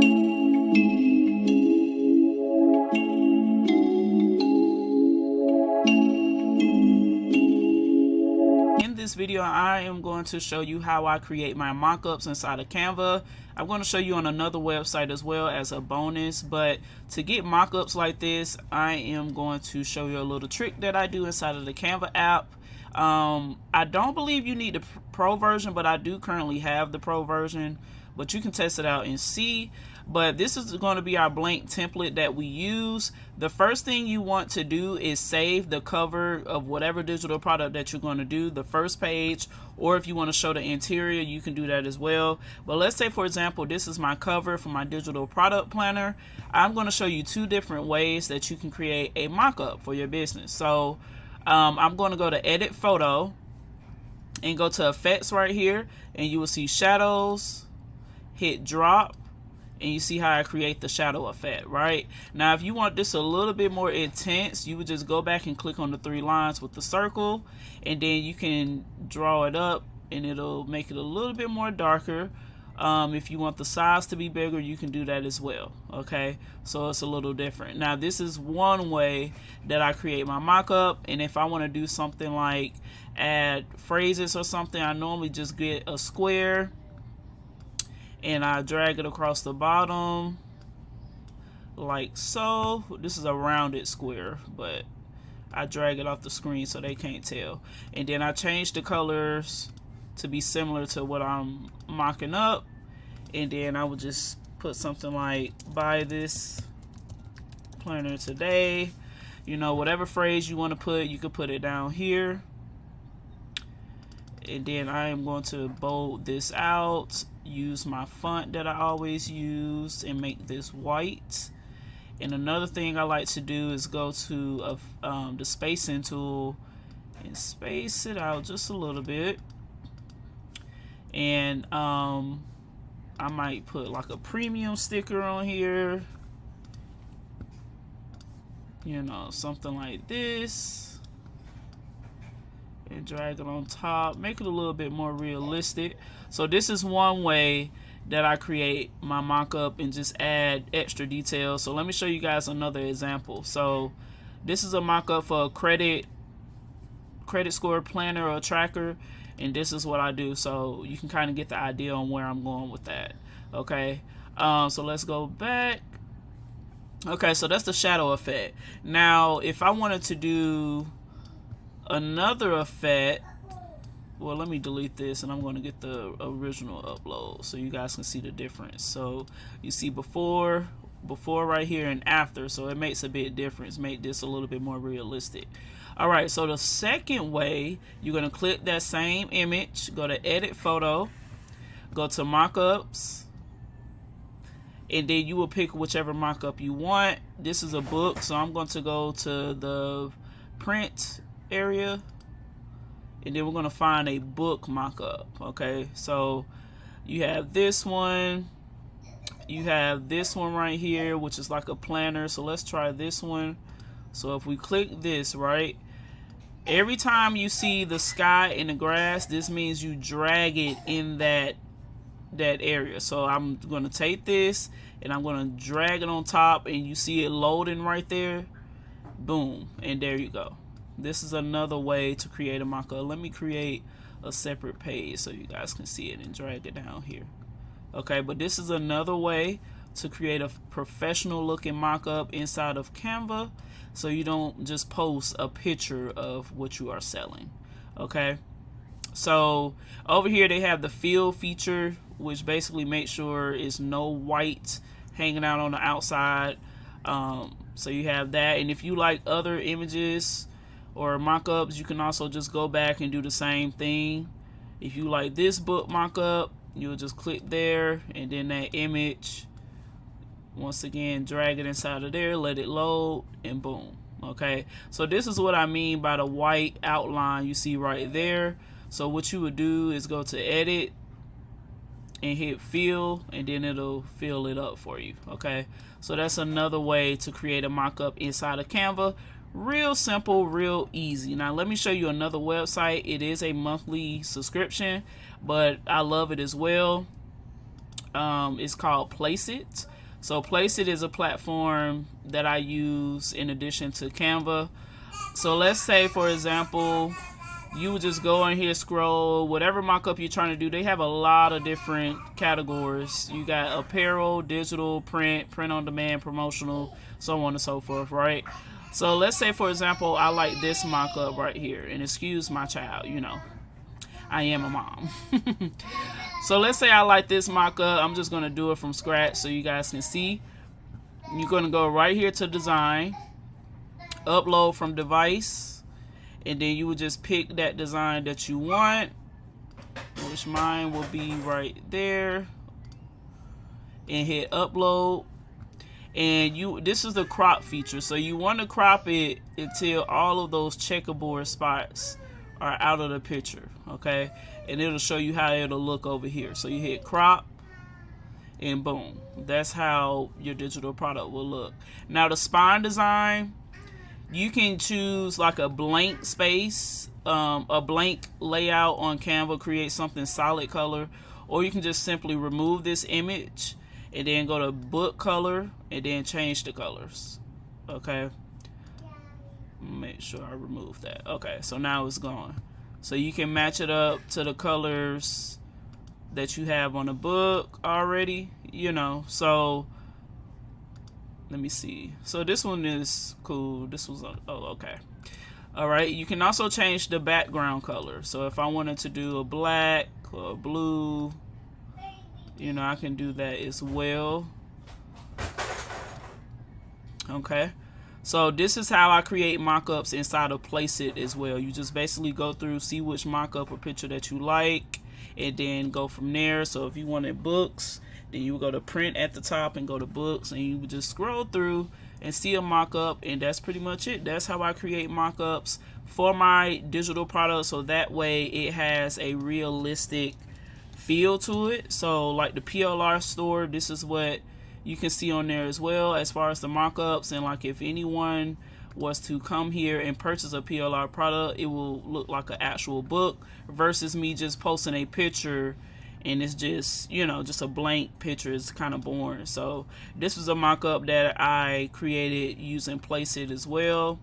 In this video, I am going to show you how I create my mockups inside of Canva. I'm going to show you on another website as well as a bonus, but to get mockups like this, I am going to show you a little trick that I do inside of the Canva app. I don't believe you need the pro version, but I do currently have the pro version, but you can test it out and see. But this is going to be our blank template that we use. The first thing you want to do is save the cover of whatever digital product that you're going to do, the first page, or if you want to show the interior, you can do that as well. But let's say, for example, this is my cover for my digital product planner. I'm going to show you two different ways that you can create a mock-up for your business. So I'm going to go to edit photo and go to effects right here, and you will see shadows, hit drop, and you see how I create the shadow effect. Right now, if you want this a little bit more intense, you would just go back and click on the three lines with the circle, and then you can draw it up and it'll make it a little bit more darker. If you want the size to be bigger, you can do that as well. Okay, so it's a little different. Now this is one way that I create my mock-up, and if I want to do something like add phrases or something, I normally just get a square and I drag it across the bottom like so. This is a rounded square, but I drag it off the screen so they can't tell. And then I change the colors to be similar to what I'm mocking up, and then I would just put something like buy this planner today. You know, whatever phrase you want to put, you can put it down here. And then I am going to bold this out, use my font that I always use, and make this white. And another thing I like to do is go to the spacing tool and space it out just a little bit. And I might put like a premium sticker on here, you know, something like this, and drag it on top, make it a little bit more realistic. So this is one way that I create my mock-up and just add extra details. So let me show you guys another example. So this is a mock-up for a credit score planner or tracker, and this is what I do, so you can kind of get the idea on where I'm going with that. Okay, so let's go back. Okay, so that's the shadow effect. Now if I wanted to do another effect, well, let me delete this and I'm going to get the original upload so you guys can see the difference. So you see before right here and after, so it makes a big difference, make this a little bit more realistic. Alright, so the second way, you're going to click that same image, go to edit photo, go to mockups, and then you will pick whichever mockup you want. This is a book, so I'm going to go to the print area, and then we're going to find a book mockup. Okay, so you have this one, you have this one right here, which is like a planner. So let's try this one. So if we click this, right, every time you see the sky and the grass, this means you drag it in that area. So I'm going to take this and I'm going to drag it on top, and you see it loading right there. Boom, and there you go. This is another way to create a mock-up. Let me create a separate page so you guys can see it and drag it down here. Okay, but this is another way to create a professional looking mock-up inside of Canva, so you don't just post a picture of what you are selling. Okay, so over here they have the fill feature, which basically makes sure it's no white hanging out on the outside. So you have that, and if you like other images or mock-ups, you can also just go back and do the same thing. If you like this book mock-up, you'll just click there, and then that image, once again, drag it inside of there, let it load, and boom. Okay, so this is what I mean by the white outline you see right there. So what you would do is go to edit and hit fill, and then it'll fill it up for you. Okay, so that's another way to create a mock-up inside of Canva. Real simple, real easy. Now let me show you another website. It is a monthly subscription, but I love it as well. is called Placeit. So Placeit is a platform that I use in addition to Canva. So let's say, for example, you would just go in here, scroll, whatever mockup you're trying to do. They have a lot of different categories. You got apparel, digital, print on demand, promotional, so on and so forth, right? So let's say, for example, I like this mockup right here, and excuse my child, you know, I am a mom. So let's say I like this mockup. I'm just going to do it from scratch so you guys can see. You're going to go right here to design, upload from device, and then you would just pick that design that you want, which mine will be right there, and hit upload. And this is the crop feature, so you want to crop it until all of those checkerboard spots are out of the picture, okay? And it'll show you how it'll look over here. So you hit crop, and boom, that's how your digital product will look. Now the spine design, you can choose like a blank space, a blank layout on Canva, create something solid color, or you can just simply remove this image and then go to book color and then change the colors, okay? Make sure I remove that. Okay, so now it's gone. So you can match it up to the colors that you have on the book already, you know. So let me see. So this one is cool. This was, oh, okay. All right, you can also change the background color. So if I wanted to do a black or a blue, you know, I can do that as well. Okay. So this is how I create mockups inside of Placeit as well. You just basically go through, see which mockup or picture that you like, and then go from there. So if you wanted books, then you would go to print at the top and go to books, and you would just scroll through and see a mockup, and that's pretty much it. That's how I create mockups for my digital product, so that way it has a realistic feel to it. So like the PLR store, this is what you can see on there as well as far as the mockups. And like if anyone was to come here and purchase a PLR product, it will look like an actual book versus me just posting a picture and it's just, you know, just a blank picture. It's kind of boring. So this is a mockup that I created using Placeit as well,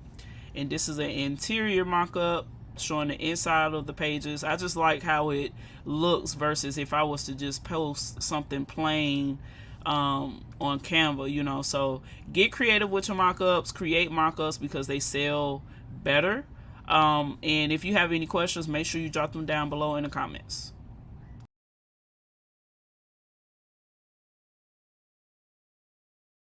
and this is an interior mockup showing the inside of the pages. I just like how it looks versus if I was to just post something plain on Canva, you know. So get creative with your mockups, create mockups because they sell better. And if you have any questions, make sure you drop them down below in the comments.